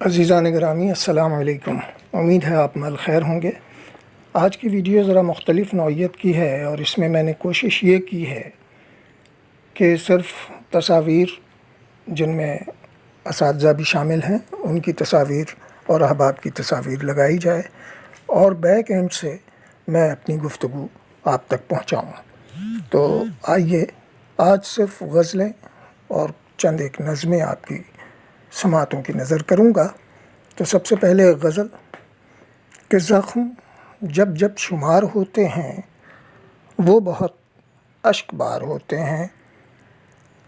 عزیزان گرامی، السلام علیکم۔ امید ہے آپ مل خیر ہوں گے۔ آج کی ویڈیو ذرا مختلف نوعیت کی ہے اور اس میں نے کوشش یہ کی ہے کہ صرف تصاویر جن میں اساتذہ بھی شامل ہیں ان کی تصاویر اور احباب کی تصاویر لگائی جائے اور بیک اینڈ سے میں اپنی گفتگو آپ تک پہنچاؤں۔ تو آئیے آج صرف غزلیں اور چند ایک نظمیں آپ کی سماعتوں کی نظر کروں گا۔ تو سب سے پہلے غزل کہ زخم جب جب شمار ہوتے ہیں وہ بہت اشک بار ہوتے ہیں،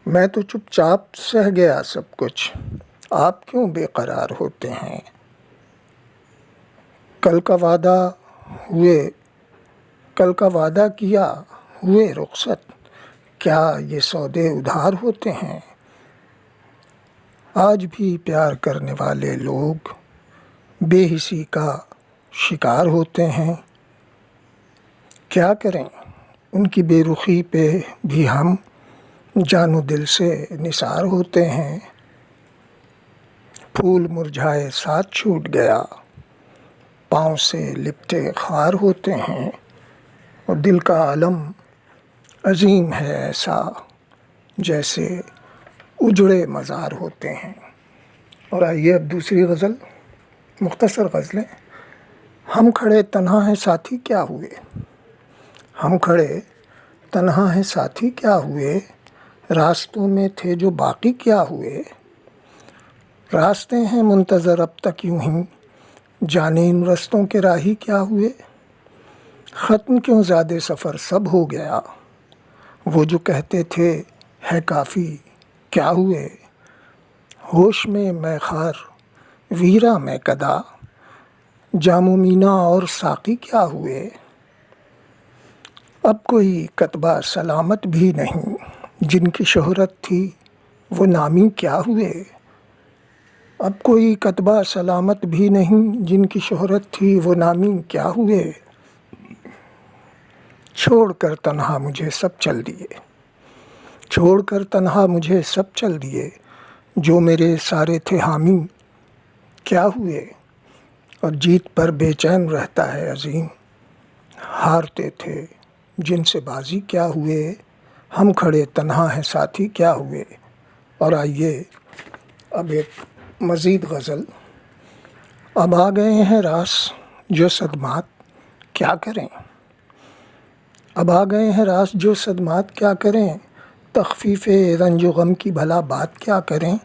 میں تو چپ چاپ سہ گیا سب کچھ، آپ کیوں بے قرار ہوتے ہیں۔ کل کا وعدہ کیا ہوئے رخصت، کیا یہ سودے ادھار ہوتے ہیں۔ آج بھی پیار کرنے والے لوگ بے حسی کا شکار ہوتے ہیں، کیا کریں ان کی بے رخی پہ بھی ہم جان و دل سے نثار ہوتے ہیں۔ پھول مرجھائے ساتھ چھوٹ گیا، پاؤں سے لپٹے خار ہوتے ہیں، اور دل کا عالم عظیم ہے ایسا جیسے اجڑے مزار ہوتے ہیں۔ اور آئیے اب دوسری غزل، مختصر غزلیں۔ ہم کھڑے تنہا ہیں ساتھی کیا ہوئے، ہم کھڑے تنہا ہیں ساتھی کیا ہوئے، راستوں میں تھے جو باقی کیا ہوئے۔ راستے ہیں منتظر اب تک یوں ہی، جانے ان رستوں کے راہی کیا ہوئے۔ ختم کیوں زیادہ سفر سب ہو گیا، وہ جو کہتے تھے ہے کافی کیا ہوئے۔ ہوش میں خار ویرا میں کدا، جام و مینا اور ساقی کیا ہوئے۔ اب کوئی کتبہ سلامت بھی نہیں، جن کی شہرت تھی وہ نامی کیا ہوئے۔ اب کوئی کتبہ سلامت بھی نہیں، جن کی شہرت تھی وہ نامی کیا ہوئے۔ چھوڑ کر تنہا مجھے سب چل دیے، چھوڑ کر تنہا مجھے سب چل دیے، جو میرے سارے تھے حامی کیا ہوئے۔ اور جیت پر بے چین رہتا ہے عظیم، ہارتے تھے جن سے بازی کیا ہوئے۔ ہم کھڑے تنہا ہیں ساتھی کیا ہوئے۔ اور آئیے اب ایک مزید غزل۔ اب آ گئے ہیں راس جو صدمات کیا کریں، اب آ گئے ہیں راس جو صدمات کیا کریں، تخفیف رنج و غم کی بھلا بات کیا کریں۔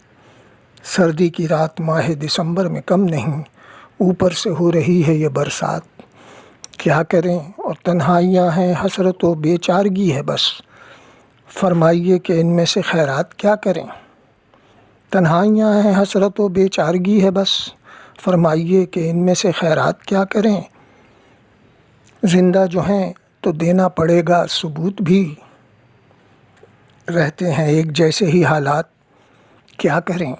سردی کی رات ماہ دسمبر میں کم نہیں، اوپر سے ہو رہی ہے یہ برسات کیا کریں۔ اور تنہائیاں ہیں حسرت و بے چارگی ہے بس، فرمائیے کہ ان میں سے خیرات کیا کریں۔ تنہائیاں ہیں حسرت و بے چارگی ہے بس، فرمائیے کہ ان میں سے خیرات کیا کریں۔ زندہ جو ہیں تو دینا پڑے گا ثبوت بھی، رہتے ہیں ایک جیسے ہی حالات کیا کریں۔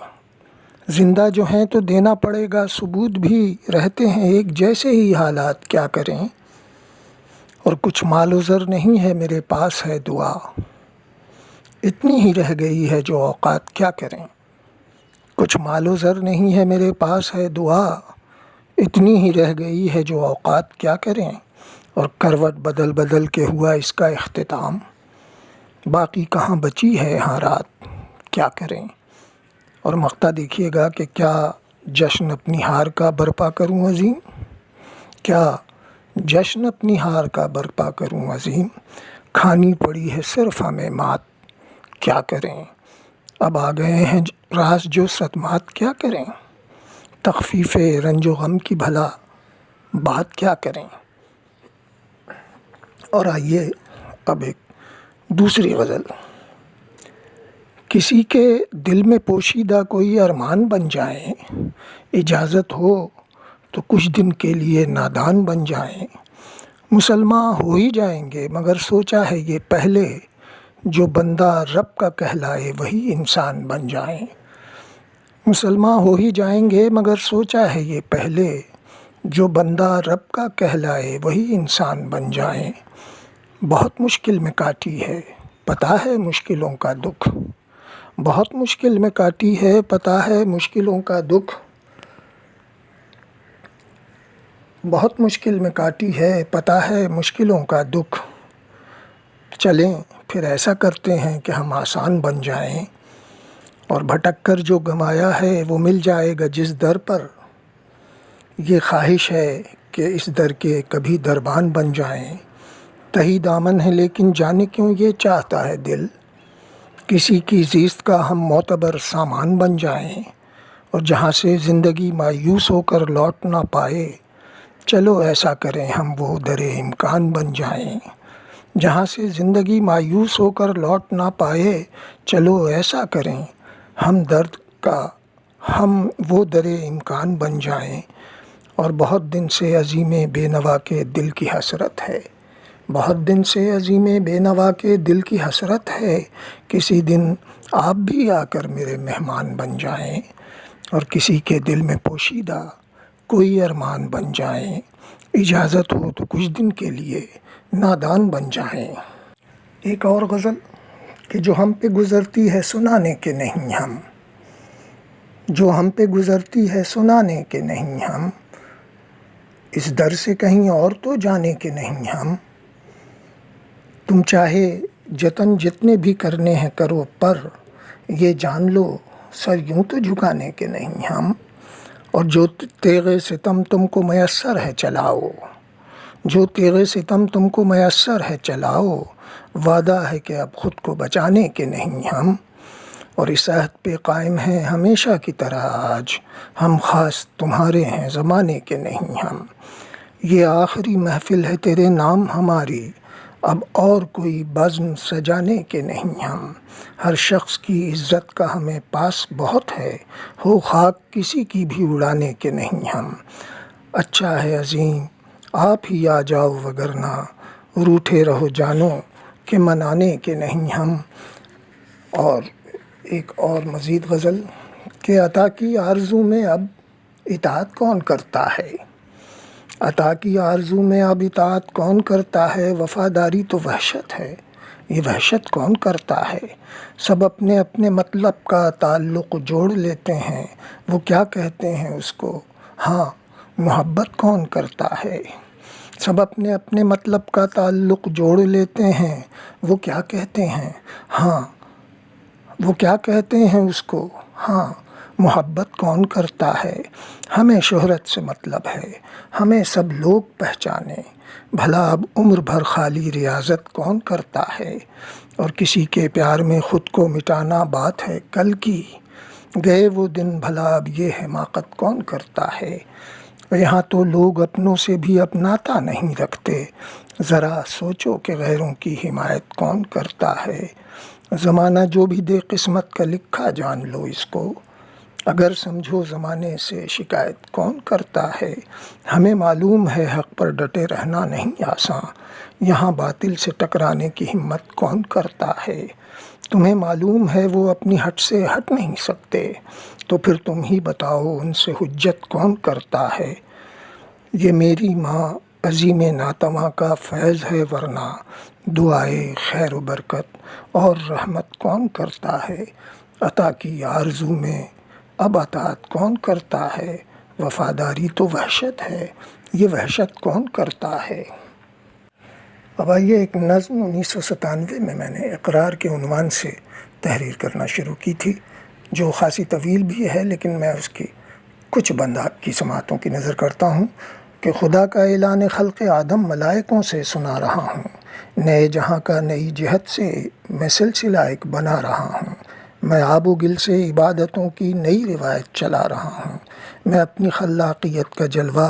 زندہ جو ہیں تو دینا پڑے گا ثبوت بھی، رہتے ہیں ایک جیسے ہی حالات کیا کریں۔ اور کچھ مال و زر نہیں ہے میرے پاس ہے دعا، اتنی ہی رہ گئی ہے جو اوقات کیا کریں۔ کچھ مال و زر نہیں ہے میرے پاس ہے دعا، اتنی ہی رہ گئی ہے جو اوقات کیا کریں۔ اور کروٹ بدل بدل کے ہوا اس کا اختتام، باقی کہاں بچی ہے یہاں رات کیا کریں۔ اور مقطع دیکھیے گا کہ کیا جشن اپنی ہار کا برپا کروں عظیم، کیا جشن اپنی ہار کا برپا کروں عظیم، کھانی پڑی ہے صرف ہمیں مات کیا کریں۔ اب آ گئے ہیں راز جو صدمات کیا کریں، تخفیف رنج و غم کی بھلا بات کیا کریں۔ اور آئیے اب ایک دوسری غزل۔ کسی کے دل میں پوشیدہ کوئی ارمان بن جائیں، اجازت ہو تو کچھ دن کے لیے نادان بن جائیں۔ مسلمان ہو ہی جائیں گے مگر سوچا ہے یہ پہلے، جو بندہ رب کا کہلائے وہی انسان بن جائیں۔ مسلمان ہو ہی جائیں گے مگر سوچا ہے یہ پہلے، جو بندہ رب کا کہلائے وہی انسان بن جائیں۔ بہت مشکل میں کاٹی ہے پتہ ہے مشکلوں کا دکھ، بہت مشکل میں کاٹی ہے پتہ ہے مشکلوں کا دکھ، بہت مشکل میں کاٹی ہے پتہ ہے مشکلوں کا دکھ۔ چلیں پھر ایسا کرتے ہیں کہ ہم آسان بن جائیں، اور بھٹک کر جو گمایا ہے وہ مل جائے گا جس در پر۔ یہ خواہش ہے کہ اس در کے کبھی دربان بن جائیں، تہی دامن ہے لیکن جانے کیوں یہ چاہتا ہے دل، کسی کی زیست کا ہم معتبر سامان بن جائیں، اور جہاں سے زندگی مایوس ہو کر لوٹ نہ پائے، چلو ایسا کریں ہم وہ در امکان بن جائیں۔ جہاں سے زندگی مایوس ہو کر لوٹ نہ پائے، چلو ایسا کریں ہم وہ در امکان بن جائیں۔ اور بہت دن سے عظیم بے نوا کے دل کی حسرت ہے، بہت دن سے عظیم بے نوا کے دل کی حسرت ہے، کسی دن آپ بھی آ کر میرے مہمان بن جائیں، اور کسی کے دل میں پوشیدہ کوئی ارمان بن جائیں، اجازت ہو تو کچھ دن کے لیے نادان بن جائیں۔ ایک اور غزل کہ جو ہم پہ گزرتی ہے سنانے کے نہیں ہم، جو ہم پہ گزرتی ہے سنانے کے نہیں ہم، اس در سے کہیں اور تو جانے کے نہیں ہم، تم چاہے جتن جتنے بھی کرنے ہیں کرو، پر یہ جان لو سر یوں تو جھکانے کے نہیں ہم، اور جو تیغ ستم تم کو میسر ہے چلاؤ، جو تیغ ستم تم کو میسر ہے چلاؤ، وعدہ ہے کہ اب خود کو بچانے کے نہیں ہم، اور اس عہد پہ قائم ہیں ہمیشہ کی طرح آج، ہم خاص تمہارے ہیں زمانے کے نہیں ہم، یہ آخری محفل ہے تیرے نام ہماری، اب اور کوئی بزم سجانے کے نہیں ہم، ہر شخص کی عزت کا ہمیں پاس بہت ہے، ہو خاک کسی کی بھی اڑانے کے نہیں ہم، اچھا ہے عظیم آپ ہی آ جاؤ وگرنہ روٹھے رہو جانو کہ منانے کے نہیں ہم۔ اور ایک اور مزید غزل کہ عطا کی آرزو میں اب اطاعت کون کرتا ہے، عطا کی آرزو میں اب اطاعت کون کرتا ہے، وفاداری تو وحشت ہے یہ وحشت کون کرتا ہے، سب اپنے اپنے مطلب کا تعلق جوڑ لیتے ہیں، وہ کیا کہتے ہیں اس کو ہاں محبت کون کرتا ہے، سب اپنے اپنے مطلب کا تعلق جوڑ لیتے ہیں، وہ کیا کہتے ہیں ہاں، وہ کیا کہتے ہیں اس کو ہاں محبت کون کرتا ہے، ہمیں شہرت سے مطلب ہے ہمیں سب لوگ پہچانے، بھلا اب عمر بھر خالی ریاضت کون کرتا ہے، اور کسی کے پیار میں خود کو مٹانا بات ہے کل کی، گئے وہ دن بھلا اب یہ حماقت کون کرتا ہے، یہاں تو لوگ اپنوں سے بھی اپناتا نہیں رکھتے، ذرا سوچو کہ غیروں کی حمایت کون کرتا ہے، زمانہ جو بھی دے قسمت کا لکھا جان لو اس کو، اگر سمجھو زمانے سے شکایت کون کرتا ہے، ہمیں معلوم ہے حق پر ڈٹے رہنا نہیں آساں، یہاں باطل سے ٹکرانے کی ہمت کون کرتا ہے، تمہیں معلوم ہے وہ اپنی ہٹ سے ہٹ نہیں سکتے، تو پھر تم ہی بتاؤ ان سے حجت کون کرتا ہے، یہ میری ماں عظیم ناتواں کا فیض ہے ورنہ دعائے خیر و برکت اور رحمت کون کرتا ہے، عطا کی آرزو میں اب اطاعت کون کرتا ہے، وفاداری تو وحشت ہے یہ وحشت کون کرتا ہے۔ اب آئیے ایک نظم 1997 میں نے اقرار کے عنوان سے تحریر کرنا شروع کی تھی، جو خاصی طویل بھی ہے لیکن میں اس کی کچھ بند آپ کی سماعتوں کی نظر کرتا ہوں کہ خدا کا اعلان خلق آدم ملائکوں سے سنا رہا ہوں، نئے جہاں کا نئی جہت سے میں سلسلہ ایک بنا رہا ہوں، میں آب و گل سے عبادتوں کی نئی روایت چلا رہا ہوں، میں اپنی خلاقیت کا جلوہ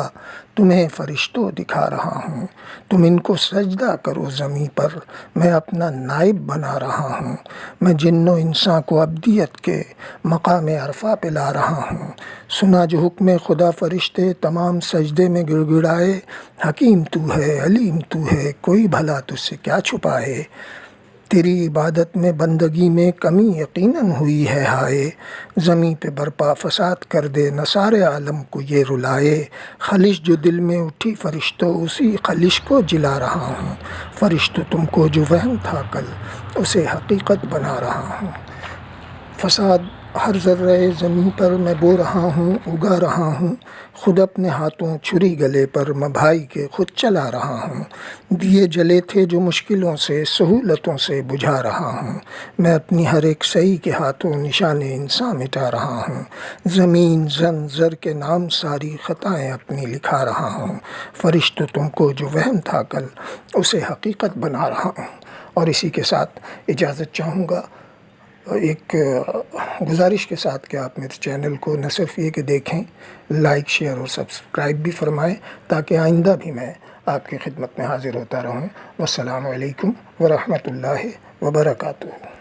تمہیں فرشتوں دکھا رہا ہوں، تم ان کو سجدہ کرو زمیں پر، میں اپنا نائب بنا رہا ہوں، میں جن و انسان کو ابدیت کے مقام عرفہ پہ لا رہا ہوں، سنا جو حکم خدا فرشتے تمام سجدے میں گڑ گڑائے، حکیم تو ہے علیم تو ہے کوئی بھلا تجھ سے کیا چھپائے، تیری عبادت میں بندگی میں کمی یقیناً ہوئی ہے ہائے، زمیں پہ برپا فساد کر دے نہ سارے عالم کو یہ رلائے، خلش جو دل میں اٹھی فرشتوں اسی خلش کو جلا رہا ہوں، فرشتوں تم کو جو وہم تھا کل اسے حقیقت بنا رہا ہوں، فساد ہر ذرہ زمیں پر میں بو رہا ہوں، اگا رہا ہوں، خود اپنے ہاتھوں چھری گلے پر میں بھائی کے خود چلا رہا ہوں، دیے جلے تھے جو مشکلوں سے سہولتوں سے بجھا رہا ہوں، میں اپنی ہر ایک صحیح کے ہاتھوں نشان انسان مٹا رہا ہوں، زمین زن زر کے نام ساری خطائیں اپنی لکھا رہا ہوں، فرشتوں تم کو جو وہم تھا کل اسے حقیقت بنا رہا ہوں۔ اور اسی کے ساتھ اجازت چاہوں گا، ایک گزارش کے ساتھ کہ آپ میرے چینل کو نہ صرف یہ کہ دیکھیں، لائک شیئر اور سبسکرائب بھی فرمائیں تاکہ آئندہ بھی میں آپ کی خدمت میں حاضر ہوتا رہوں۔ والسلام علیکم ورحمۃ اللہ وبرکاتہ۔